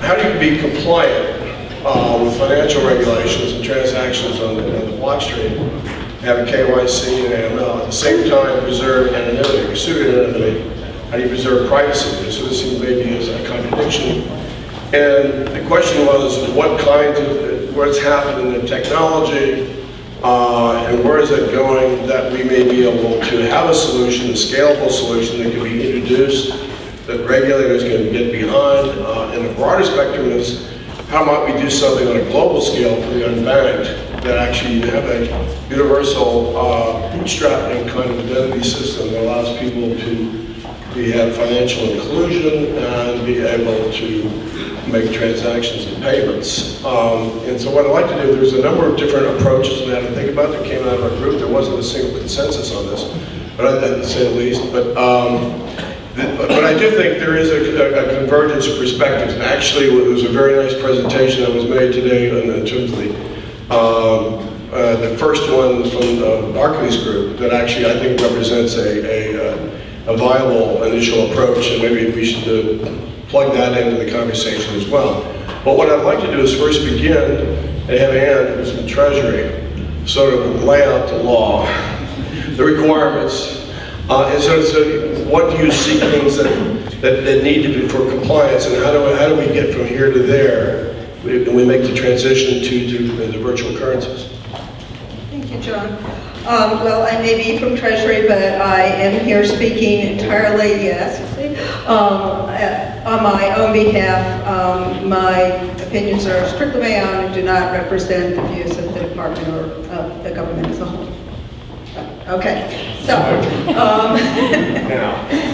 how do you be compliant with financial regulations and transactions on the blockchain, having KYC and AML, at the same time preserve anonymity, pseudonymity? How do you preserve privacy? So this seems maybe as a contradiction. And the question was, what kinds of, what's happened in the technology, and where is it going that we may be able to have a solution, a scalable solution that can be introduced, that regulators can get behind, and the broader spectrum is, how might we do something on a global scale for the unbanked that actually have a universal bootstrapping kind of identity system that allows people to have financial inclusion and be able to make transactions and payments. And so what I'd like to do, there's a number of different approaches on how to think about that came out of our group. There wasn't a single consensus on this, but I'd say at least. But I do think there is a convergence of perspectives. And actually, there was a very nice presentation that was made today in terms of the first one from Barclays Group that actually I think represents a viable initial approach, and maybe we should plug that into the conversation as well. But what I'd like to do is first begin and have Ann, who's from Treasury, sort of lay out the law, the requirements, and so what do you see things that need to be for compliance, and how do we get from here to there when we make the transition to the virtual currencies? Thank you, John. Well, I may be from Treasury, but I am here speaking entirely, yes, on my own behalf. My opinions are strictly my own and do not represent the views of the department or of the government as a whole. Okay, so,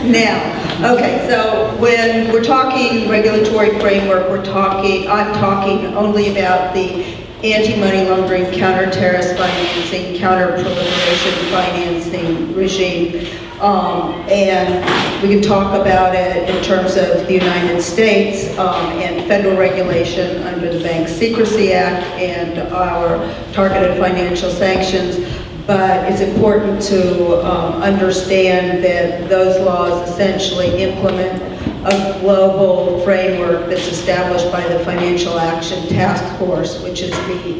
now, okay, so when we're talking regulatory framework, I'm talking only about the anti-money laundering, counter-terrorist financing, counter-proliferation financing regime. And we can talk about it in terms of the United States and federal regulation under the Bank Secrecy Act and our targeted financial sanctions. But it's important to understand that those laws essentially implement a global framework that's established by the Financial Action Task Force, which is the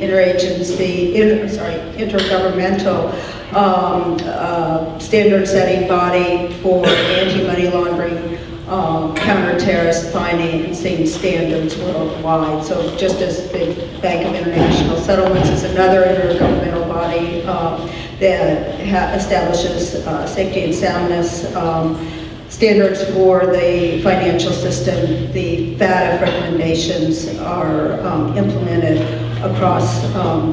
intergovernmental standard-setting body for anti-money laundering, counter-terrorist financing standards worldwide. So just as the Bank of International Settlements is another intergovernmental body that establishes safety and soundness standards for the financial system, the FATF recommendations are implemented across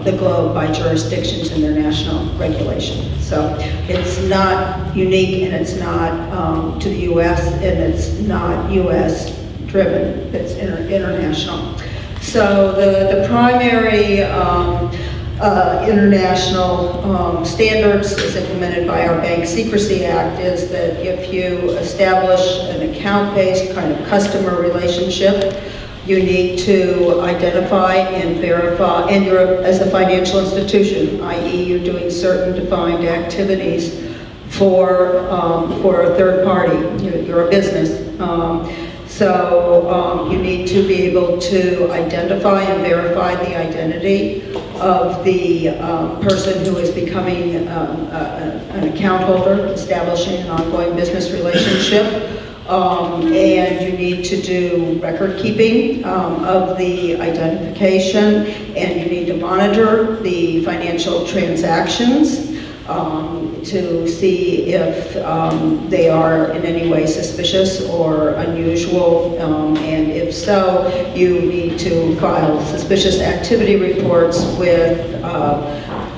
the globe by jurisdictions in their national regulation. So it's not unique, and it's not to the U.S., and it's not U.S. driven, it's international. So the primary international standards as implemented by our Bank Secrecy Act is that if you establish an account-based kind of customer relationship, you need to identify and verify, and you're, as a financial institution, i.e. you're doing certain defined activities for a third party, you're a business. So you need to be able to identify and verify the identity of the person who is becoming an account holder, establishing an ongoing business relationship. And you need to do record keeping of the identification, and you need to monitor the financial transactions to see if they are in any way suspicious or unusual, and if so, you need to file suspicious activity reports with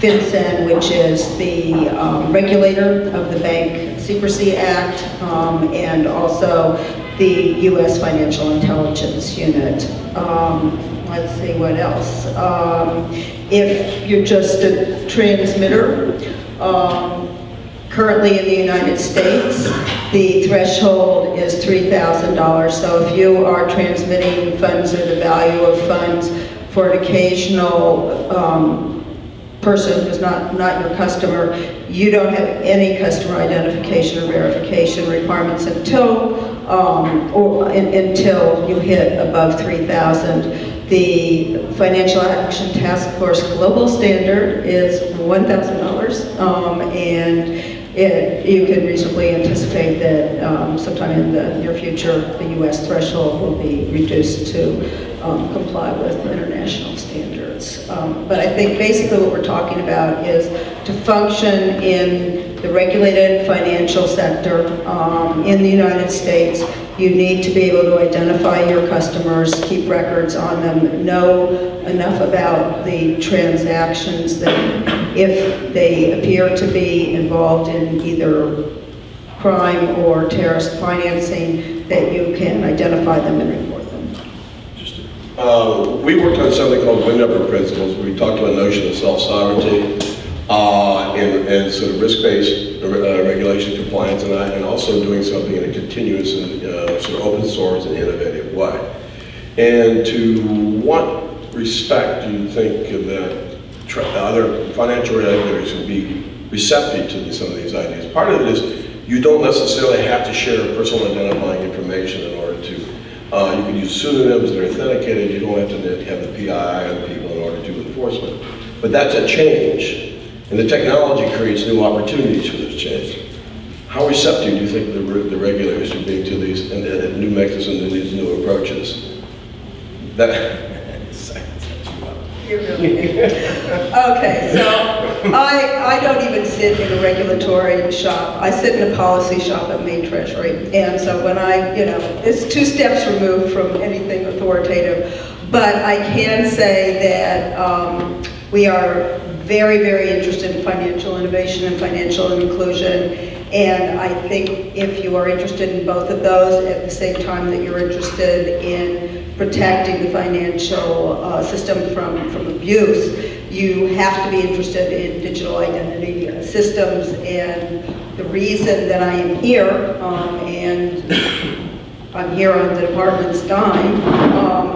FinCEN, which is the regulator of the Bank Secrecy Act, and also the U.S. Financial Intelligence Unit. Let's see what else. If you're just a transmitter, currently in the United States, the threshold is $3,000. So if you are transmitting funds or the value of funds for an occasional person who's not your customer, you don't have any customer identification or verification requirements until until you hit above 3,000. The Financial Action Task Force global standard is $1,000, and you can reasonably anticipate that sometime in the near future, the U.S. threshold will be reduced to comply with international standards. But I think basically what we're talking about is to function in the regulated financial sector in the United States. You need to be able to identify your customers, keep records on them, know enough about the transactions that if they appear to be involved in either crime or terrorist financing, that you can identify them and report them. We worked on something called wind number principles. We talked about the notion of self-sovereignty and sort of risk-based regulation compliance, and also doing something in a continuous and sort of open source and innovative way. And to what respect do you think that other financial regulators would be receptive to some of these ideas? Part of it is you don't necessarily have to share personal identifying information in order to, you can use pseudonyms that are authenticated, you don't have to have the PII on people in order to do enforcement. But that's a change. And the technology creates new opportunities for this change. How receptive do you think the regulators should be to these and new mechanisms and these new approaches? Okay, so I don't even sit in a regulatory shop. I sit in a policy shop at Main Treasury. And so when it's 2 steps removed from anything authoritative. But I can say that we are very, very interested in financial innovation and financial inclusion. And I think if you are interested in both of those at the same time that you're interested in protecting the financial system from abuse, you have to be interested in digital identity systems. And the reason that I am here, and I'm here on the department's dime,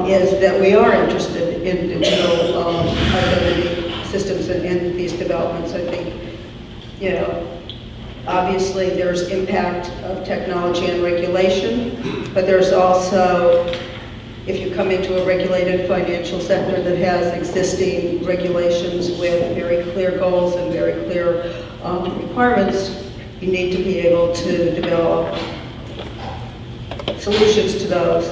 is that we are interested in digital identity systems and these developments. I think, obviously there's impact of technology and regulation, but there's also, if you come into a regulated financial sector that has existing regulations with very clear goals and very clear requirements, you need to be able to develop solutions to those,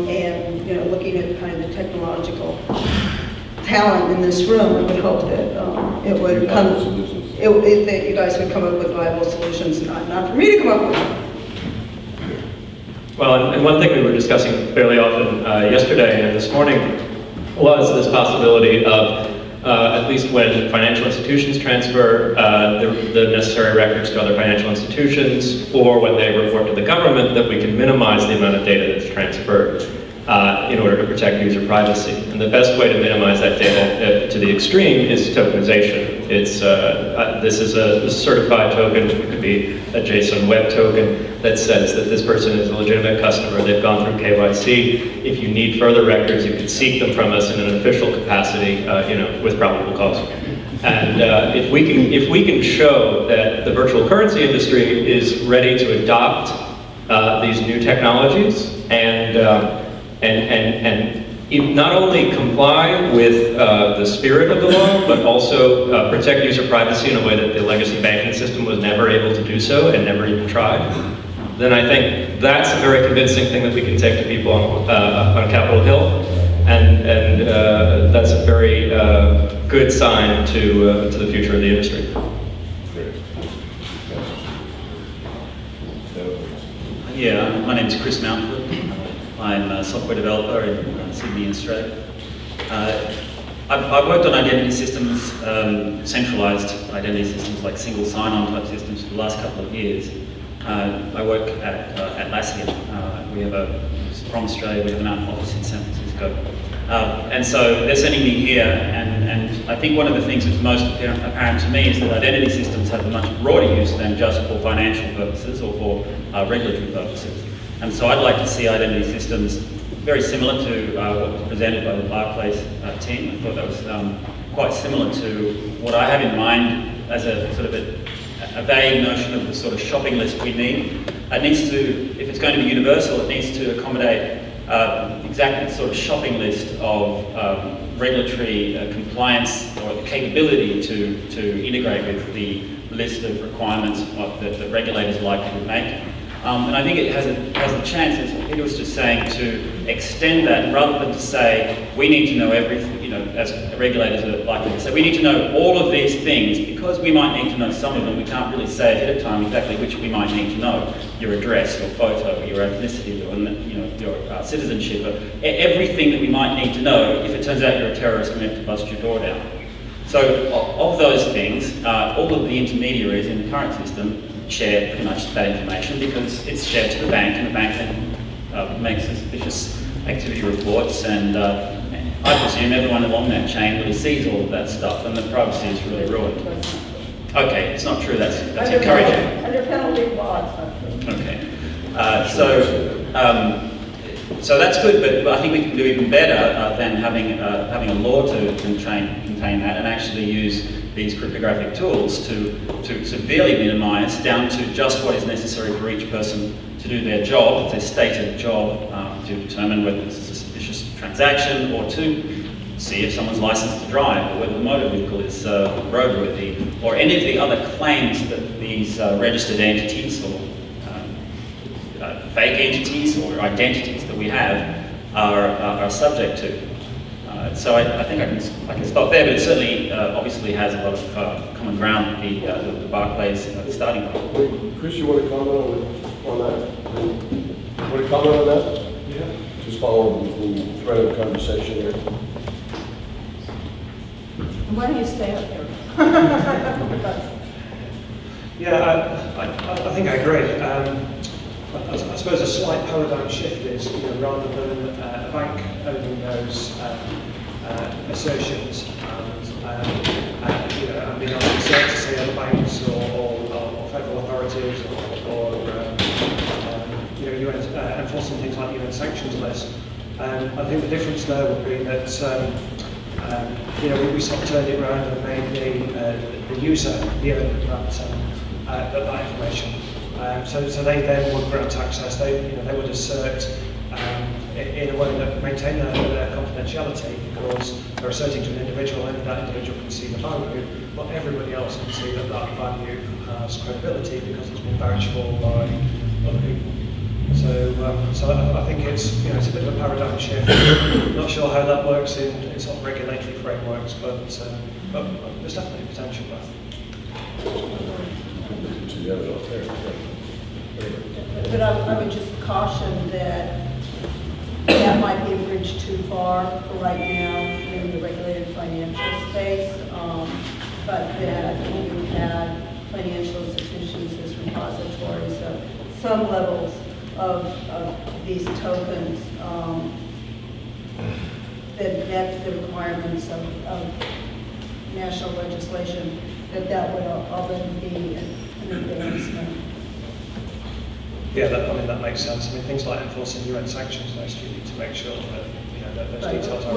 and looking at kind of the technological talent in this room, I would hope that it would come, that you guys would come up with viable solutions, not for me to come up with. Well, and one thing we were discussing fairly often yesterday and this morning was this possibility of, at least when financial institutions transfer the necessary records to other financial institutions, or when they report to the government, that we can minimize the amount of data that's transferred in order to protect user privacy. And the best way to minimize that data to the extreme is tokenization. It's, this is a certified token. It could be a JSON web token that says that this person is a legitimate customer. They've gone through KYC. If you need further records, you can seek them from us in an official capacity, with probable cause. And if we can show that the virtual currency industry is ready to adopt these new technologies and not only comply with the spirit of the law, but also protect user privacy in a way that the legacy banking system was never able to do so and never even tried, then I think that's a very convincing thing that we can take to people on Capitol Hill, and that's a very good sign to the future of the industry. Yeah, my name is Chris Mountford. I'm a software developer in Sydney, Australia. I've worked on identity systems, centralized identity systems like single sign-on type systems for the last couple of years. I work at Atlassian. We have from Australia, we have an office in San Francisco. And so they're sending me here, and I think one of the things that's most apparent to me is that identity systems have a much broader use than just for financial purposes or for regulatory purposes. And so I'd like to see identity systems very similar to what was presented by the Barclays team. I thought that was quite similar to what I have in mind as a sort of a vague notion of the sort of shopping list we need. It needs to, if it's going to be universal, it needs to accommodate exactly the sort of shopping list of regulatory compliance or the capability to integrate with the list of requirements that regulators likely would make. And I think it has a chance, as Peter was just saying, to extend that rather than to say we need to know everything, you know, as regulators are likely to say, we need to know all of these things because we might need to know some of them. We can't really say ahead of time exactly which we might need to know. Your address, your photo, your ethnicity, your citizenship, everything that we might need to know if it turns out you're a terrorist and we have to bust your door down. So of those things, all of the intermediaries in the current system share pretty much that information because it's shared to the bank, and the bank then makes suspicious activity reports, and I presume everyone along that chain really sees all of that stuff, and the privacy is really ruined. Okay, it's not true, that's encouraging. Under penalty of law, it's not true. Okay, so that's good, but I think we can do even better than having a law to contain that, and actually use these cryptographic tools to severely minimize down to just what is necessary for each person to do their job, their stated job, to determine whether this is a suspicious transaction or to see if someone's licensed to drive or whether the motor vehicle is roadworthy or any of the other claims that these registered entities or fake entities or identities that we have are subject to. So I think I can stop there, but it certainly obviously has a lot of common ground with the Barclays starting point. Chris, you want to comment on that? You want to comment on that? Yeah. Just follow the thread of the conversation here. Why don't you stay up there? Yeah, I think I agree. I suppose a slight paradigm shift is, rather than a bank owning those assertions and being able to search to see other banks or federal authorities or UN enforcing things like UN sanctions list. I think the difference there would be that we sort of turned it around and made the user the owner of that information. So they then would grant access. They would assert in a way that maintain their confidentiality because they're asserting to an individual, and that individual can see the value, but everybody else can see that value has credibility because it's been vouched for by other people. So I think it's a bit of a paradigm shift. Not sure how that works in sort of regulatory frameworks, but there's definitely potential there. But I would just caution that that might be a bridge too far for right now in the regulated financial space, but that when you had financial institutions as repositories of some levels of these tokens that met the requirements of national legislation, that would already be an advancement. Yeah, that makes sense. I mean, things like enforcing UN sanctions list, you need to make sure that those details are.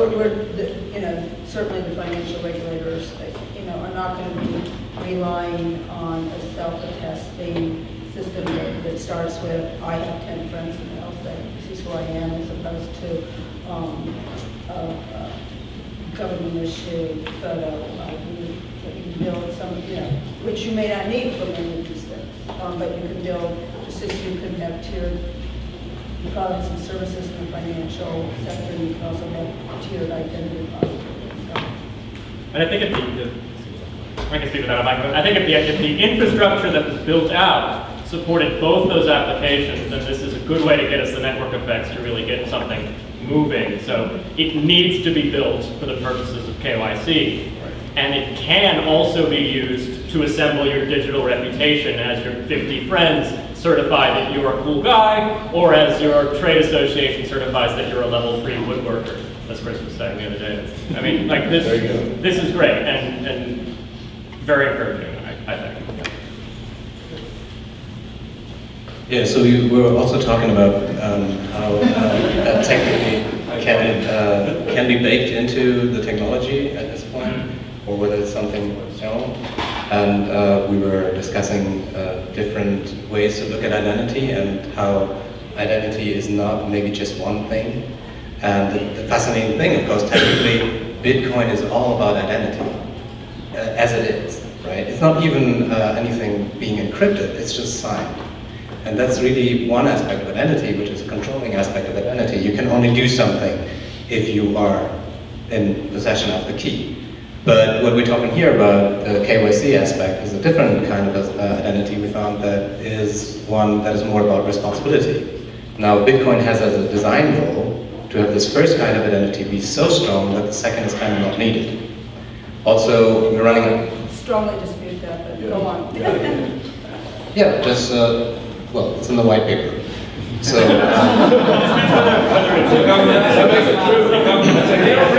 Certainly the financial regulators, are not going to be relying on a self-attesting system that starts with I have 10 friends and they'll say this is who I am, as opposed to government issued photo ID that you can build some, which you may not need for many of these things, but you can build. Just as you can have tiered products and services in the financial sector, you can also have tiered identity products. And I think if the infrastructure that was built out supported both those applications, then this is a good way to get us the network effects to really get something moving. So it needs to be built for the purposes of KYC. And it can also be used to assemble your digital reputation as your 50 friends certify that you're a cool guy, or as your trade association certifies that you're a level 3 woodworker, as Chris was saying the other day. I mean, like this is great and very encouraging, I think. Yeah, so we were also talking about how that technically can be baked into the technology at this point. or whether it's something else. And we were discussing different ways to look at identity and how identity is not maybe just one thing. And the fascinating thing, of course, technically, Bitcoin is all about identity, as it is, right? It's not even anything being encrypted, it's just signed. And that's really one aspect of identity, which is a controlling aspect of identity. You can only do something if you are in possession of the key. But what we're talking here about, the KYC aspect, is a different kind of identity we found that is one that is more about responsibility. Now, Bitcoin has as a design goal to have this first kind of identity be so strong that the second is kind of not needed. Also, we're running Strongly dispute that, but go on. yeah, just, well, it's in the white paper. So, it's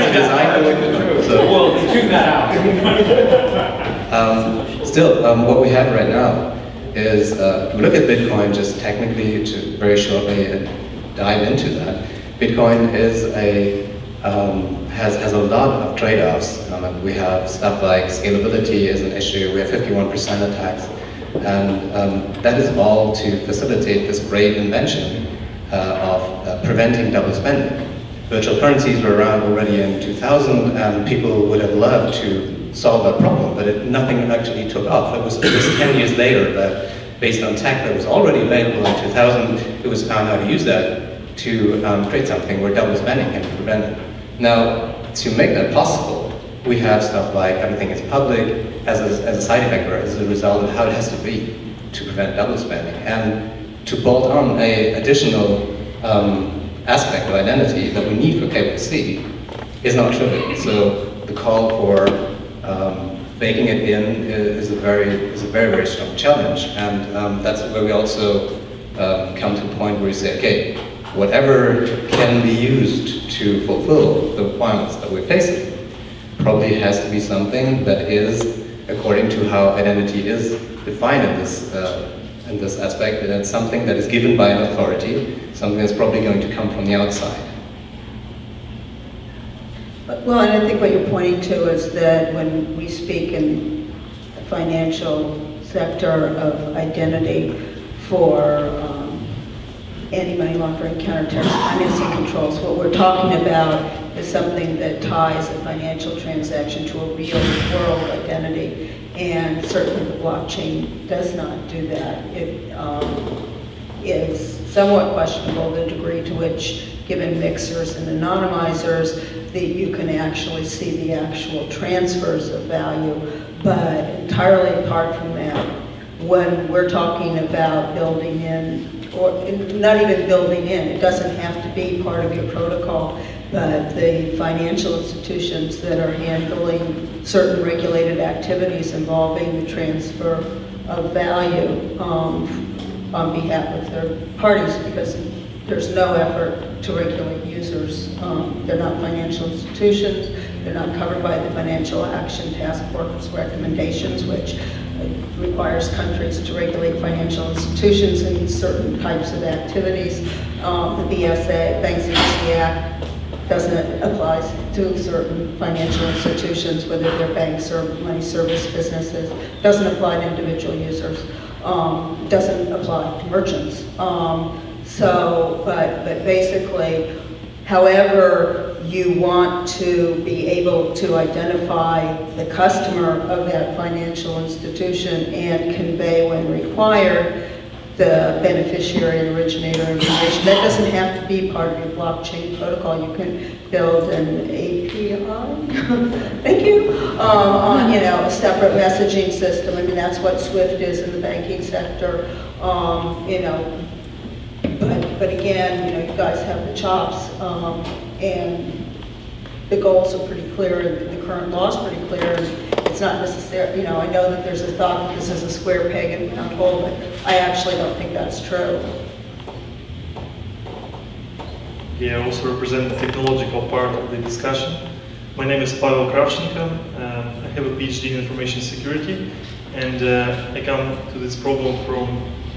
a design goal. So, Well, tune that out. Still, what we have right now is, if we look at Bitcoin just technically to very shortly dive into that, Bitcoin is has a lot of trade-offs. We have stuff like scalability is an issue. We have 51% attacks, and that is all to facilitate this great invention of preventing double spending. Virtual currencies were around already in 2000, and people would have loved to solve that problem, but nothing actually took off. It was 10 years later that, based on tech that was already available in 2000, it was found how to use that to create something where double spending can be prevented. Now, to make that possible, we have stuff like everything is public as a side effect or as a result of how it has to be to prevent double spending. And to bolt on an additional aspect of identity that we need for KYC is not trivial. So the call for baking it in is a very, very strong challenge. And that's where we also come to a point where we say, okay, whatever can be used to fulfill the requirements that we're facing probably has to be something that is according to how identity is defined in this aspect, and it's something that is given by an authority, something that's probably going to come from the outside. Well, and I think what you're pointing to is that when we speak in the financial sector of identity for anti-money laundering, counter-terrorism financing controls, what we're talking about is something that ties a financial transaction to a real-world identity, and certainly the blockchain does not do that. It is somewhat questionable the degree to which, given mixers and anonymizers, that you can actually see the actual transfers of value, but entirely apart from that, when we're talking about building in, or not even building in, it doesn't have to be part of your protocol, but the financial institutions that are handling certain regulated activities involving the transfer of value on behalf of third parties, because there's no effort to regulate users. They're not financial institutions, they're not covered by the Financial Action Task Force recommendations, which requires countries to regulate financial institutions in certain types of activities. The BSA, Bank Secrecy Act, doesn't apply to certain financial institutions, whether they're banks or money service businesses. Doesn't apply to individual users. Doesn't apply to merchants. But basically, however you want to be able to identify the customer of that financial institution and convey, when required, the beneficiary and originator information. That doesn't have to be part of your blockchain protocol. You can build an API, thank you, on a separate messaging system. I mean, that's what SWIFT is in the banking sector. But again, you guys have the chops, and the goals are pretty clear, and the current law is pretty clear. And it's not necessary, I know that there's a thought that this is a square peg in a round hole, but I actually don't think that's true. I also represent the technological part of the discussion. My name is Pavel Kravchenko. I have a PhD in information security, and I come to this problem from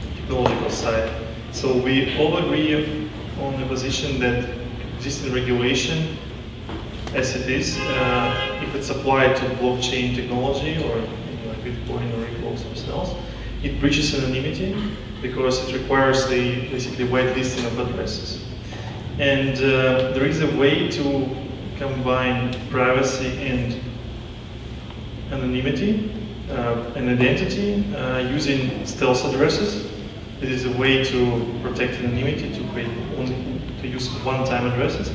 the technological side. So we all agree on the position that existing regulation as it is, if it's applied to blockchain technology or like Bitcoin or Ripple themselves, it breaches anonymity because it requires the basically whitelisting of addresses. And there is a way to combine privacy and anonymity and identity using stealth addresses. It is a way to protect anonymity, to use one-time addresses.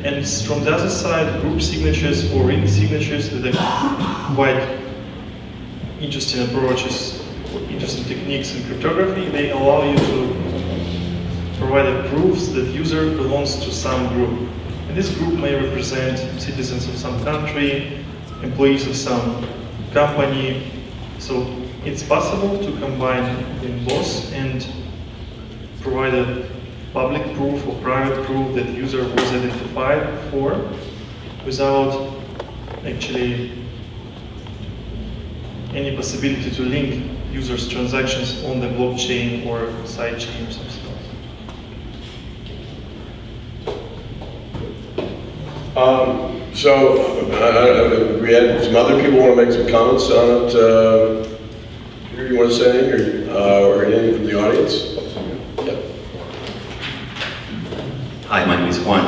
And from the other side, group signatures or ring signatures that are quite interesting approaches, interesting techniques in cryptography. They allow you to provide proofs that user belongs to some group. And this group may represent citizens of some country, employees of some company. So it's possible to combine them both and provide a public proof or private proof that user was identified for without actually any possibility to link users' transactions on the blockchain or sidechain or something else. We had some other people want to make some comments on it. You want to say anything, or anything from the audience? Yeah. Hi, my name is Juan.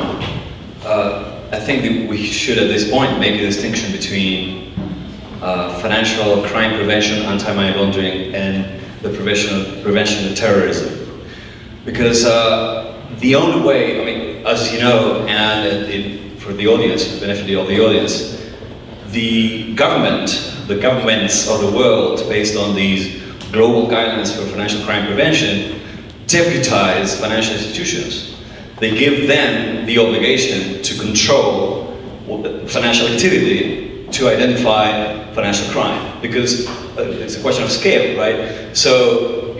I think that we should at this point make a distinction between financial crime prevention, anti-money laundering, and the prevention of terrorism. Because the only way, I mean, as you know, and for the audience, for the benefit of the audience, the governments of the world, based on these global guidelines for financial crime prevention, deputize financial institutions. They give them the obligation to control financial activity to identify financial crime, because it's a question of scale, right? So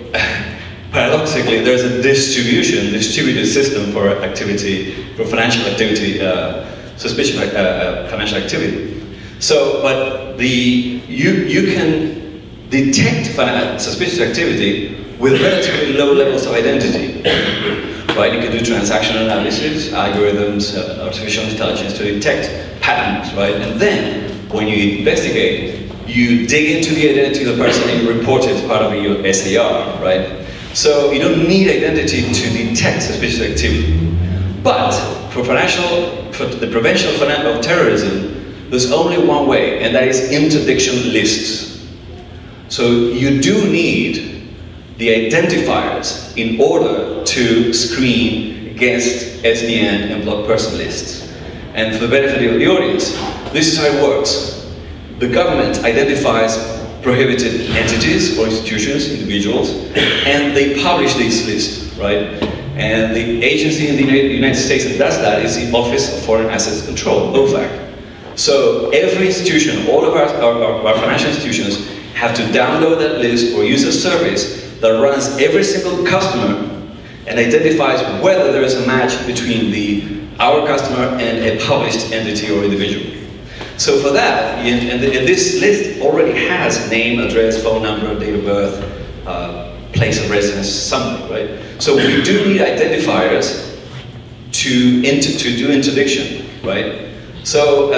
paradoxically, there's a distributed system for activity, for financial activity, suspicious financial activity. So, but you can detect suspicious activity with relatively low levels of identity, right? You can do transaction analysis, algorithms, artificial intelligence to detect patterns, right? And then, when you investigate, you dig into the identity of the person and you report it as part of your SAR, right? So you don't need identity to detect suspicious activity. But for the prevention of terrorism, there's only one way, and that is interdiction lists. So you do need the identifiers in order to screen against SDN and block person lists. And for the benefit of the audience, this is how it works. The government identifies prohibited entities or institutions, individuals, and they publish this list, right? And the agency in the United States that does that is the Office of Foreign Assets Control, OFAC. So every institution, all of our financial institutions have to download that list or use a service that runs every single customer and identifies whether there is a match between our customer and a published entity or individual. So for that, and this list already has name, address, phone number, date of birth, place of residence, something, right? So we do need identifiers to do interdiction, right? So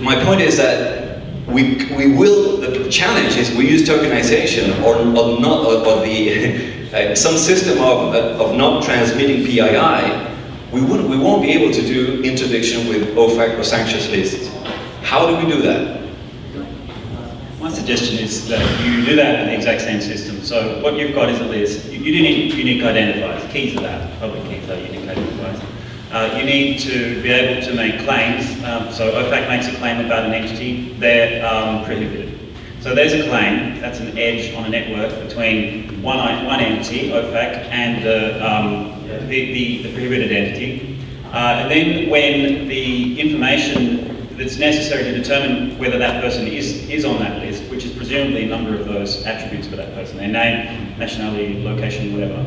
my point is that the challenge is we use tokenization or some system of not transmitting PII. We won't be able to do interdiction with OFAC or sanctions lists. How do we do that? My suggestion is that you do that in the exact same system. So what you've got is a list. You do need unique identifiers. Keys are that. Public keys are unique identifiers. You need to be able to make claims. So OFAC makes a claim about an entity. They're prohibited. So there's a claim. That's an edge on a network between one entity, OFAC, and the prohibited entity. And then when the information that's necessary to determine whether that person is on that list, which is presumably a number of those attributes for that person, their name, nationality, location, whatever.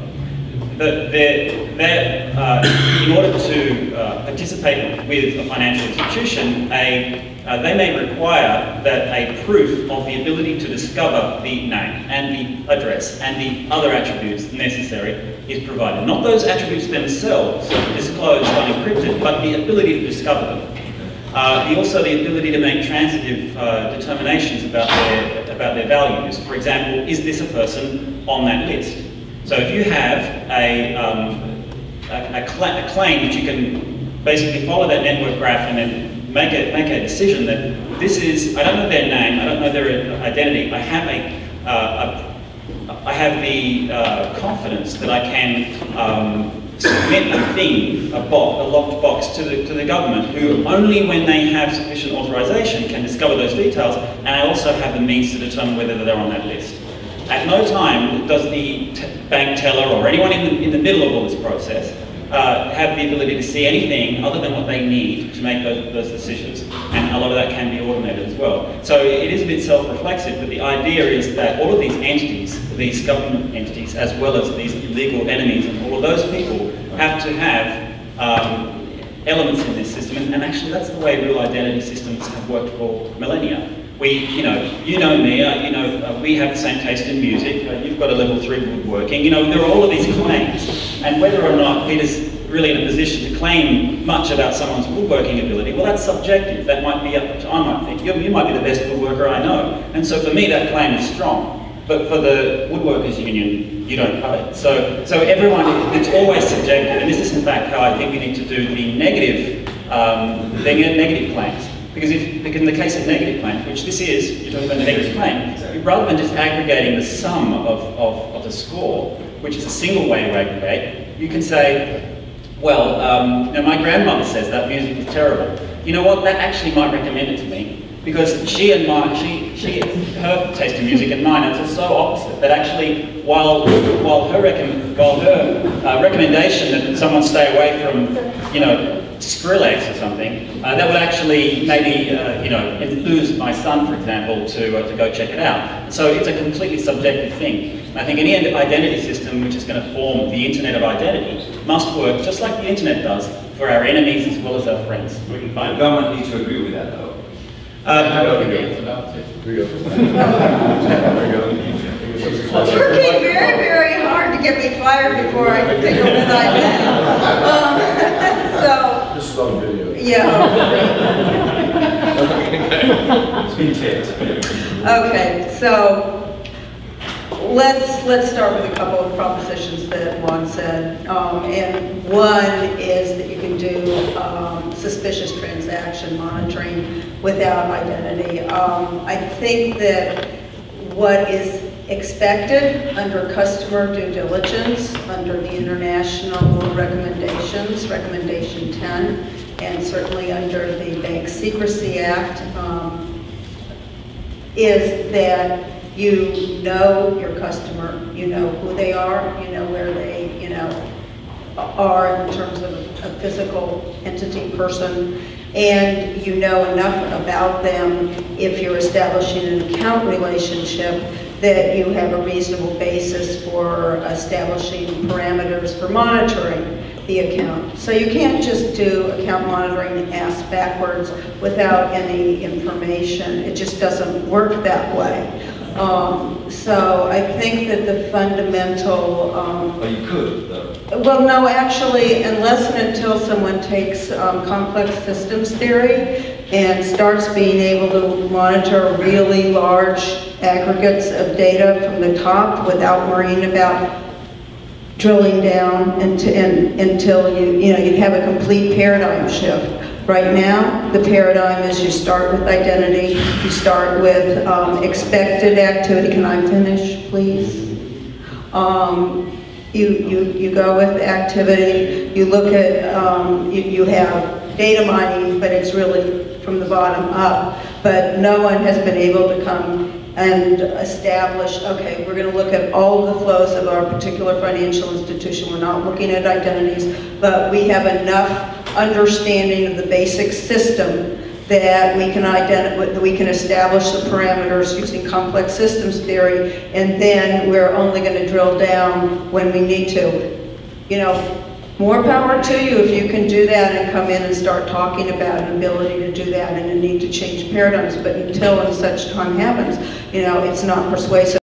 In order to participate with a financial institution, they may require that a proof of the ability to discover the name and the address and the other attributes necessary is provided. Not those attributes themselves disclosed unencrypted, but the ability to discover them. Also the ability to make transitive determinations about their values. For example, is this a person on that list? So if you have a claim that you can basically follow that network graph and then make a decision that this is, I don't know their name, I don't know their identity, I have the confidence that I can submit a thing, a locked box to the government, who only when they have sufficient authorization can discover those details, and I also have the means to determine whether they're on that list. At no time does the bank teller or anyone in the middle of all this process have the ability to see anything other than what they need to make those decisions. And a lot of that can be automated as well. So it is a bit self-reflexive, but the idea is that all of these entities, these government entities, as well as these illegal enemies and all of those people, have to have elements in this system. And actually that's the way real identity systems have worked for millennia. You know me, we have the same taste in music, you've got a level 3 woodworking, there are all of these claims, and whether or not Peter's really in a position to claim much about someone's woodworking ability, well that's subjective, that might be up to, I might think, you might be the best woodworker I know, and so for me that claim is strong, but for the woodworkers union, you don't have it. So everyone, it's always subjective, and this is in fact how I think we need to do the negative claims. Because in the case of negative claims, which this is, you're talking about a negative claim, rather than just aggregating the sum of the score, which is a single way to aggregate, you can say, well, my grandmother says that music is terrible. You know what, that actually might recommend it to me, because her taste in music and mine are so opposite, that actually, while her recommendation that someone stay away from, Skrillex or something, that would actually maybe, enthuse my son, for example, to go check it out. So it's a completely subjective thing. And I think any identity system which is going to form the internet of identity must work just like the internet does for our enemies as well as our friends. We can find government needs to agree with that, though. It's working very, very hard to get me fired before I can take over the iPad. This is on video. Yeah. It's been taped. Okay, so let's start with a couple of propositions that Juan said. And one is that you can do suspicious transaction monitoring without identity. I think that what is expected under customer due diligence, under the international recommendations, recommendation 10, and certainly under the Bank Secrecy Act, is that you know your customer, you know who they are, you know where they, are in terms of a physical entity, person, and you know enough about them if you're establishing an account relationship that you have a reasonable basis for establishing parameters for monitoring the account. So you can't just do account monitoring ass backwards without any information. It just doesn't work that way. So I think that the fundamental... But you could, though. Well, no, actually, unless and until someone takes complex systems theory and starts being able to monitor really large aggregates of data from the top without worrying about drilling down until you'd have a complete paradigm shift. Right now, the paradigm is you start with identity, you start with expected activity. Can I finish, please? You go with activity, you look at, you have data mining, but it's really from the bottom up. But no one has been able to come and establish, okay, we're going to look at all the flows of our particular financial institution. We're not looking at identities, but we have enough understanding of the basic system that we can establish the parameters using complex systems theory, and then we're only going to drill down when we need to. More power to you if you can do that and come in and start talking about an ability to do that and a need to change paradigms. But until and such time happens, it's not persuasive.